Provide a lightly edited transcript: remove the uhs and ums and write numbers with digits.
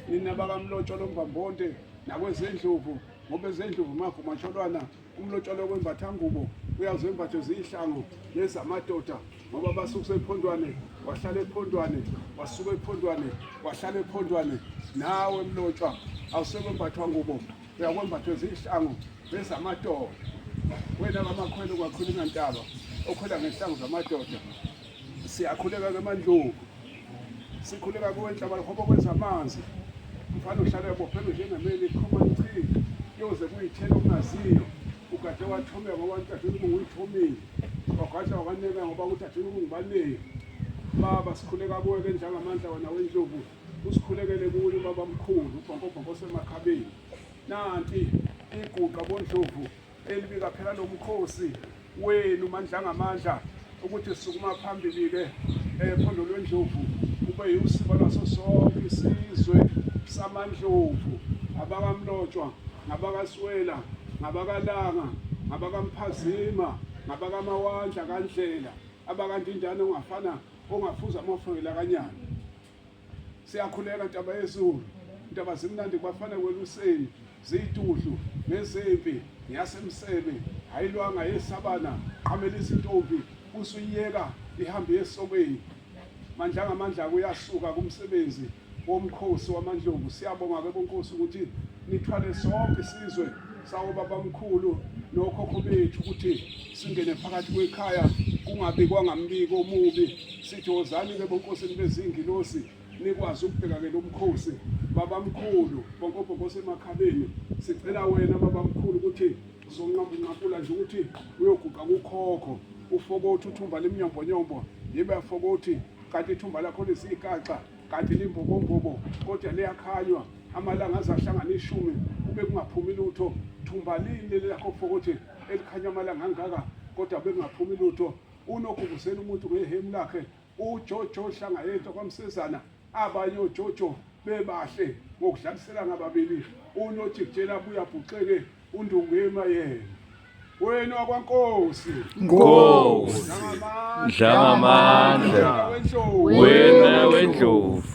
nina bakamlotsholo mbambonte nakwezendlovu ngoba ezendlovu mavuma tsholwana umlotsholo kwembathangubo uyazembatho zihlango nezamadoda ngoba basuka ephondwane wahlala ephondwane wasuka ephondwane wahlala ephondwane nawe mlotshwa awusekwembathwa ngubo uyakwembatho zihlango nezamadoda wena bamakhwelo kwakhuluma ntaba okhwela ngehlango zamadoda siyakhuleka kemandlovu sikhuleka kuwenhlaba ngoba kwenza amanzi mfana uhlala ebophelo njengemeli ikhoma nci yoze kuyithela ongaziyo ukade wathomeka ngoba uNtadweni uyithomile wagadla wakaneka ngoba uNtadweni ungibaleki baba sikhuleka kuwe ke njengamandla wena wendlovu usikhulekele kuwe baba mkhulu ubhonkobhonko semakhabeni nanti iguqa bondlovu elibika phela lo mkhosi wenu mandla ngamandla ukuthi sisukuma phambili ke ephondo lwendlovu kube yusiko laso sonke isizwe samandlovu abakamlotshwa ngabakaswela ngabakalanga ngabakamphazima ngabakamawandla kandlela abakandindana ongafana ongafuza amafungela kanyana siyakhuleka ntaba yezulu intaba zimnandi kubafana kweluseni ziyituhlu nezempi ngiyasemsebe hayilwanga yesabana qhamela izintombi usuyiyeka ihambe yesokweni mandla ngamandla kuyasuka kumsebenzi womkhosi wamandlovu siyabonga ke bonkosi ukuthi nithwale sonke isizwe sawo babamkhulu nokhokho bethu ukuthi singene phakathi kwekhaya kungabi kwangambiko omubi sithi wozani ke bonkosi bezingilosi nikwazi ukubheka ke lo mkhosi babamkhulu bonkobhonko semakhabeni sicela wena babamkhulu ukuthi zonqambula nje ukuthi uyoguqa kukhokho ufokothi uthumba lemnyombonyombo yibe afokothi kanti ithumba lakho lisikaxa kanti limbobombobo kodwa liyakhanywa amalanga azahlangana 10 kube kungaphumi lutho thumba lile lakho fokothi elikhanya amalanga angaka kodwa bengaphumi lutho unokubusela umuntu ngehemu lakhe uJojo hlanga yento kwamsezana abanye oJojo bebahle ngokudlalisela ngababili unothi kutshela buya bhuxeke undungema yena wena wakwankosi Nkosi Dlamamandla wena wendlovu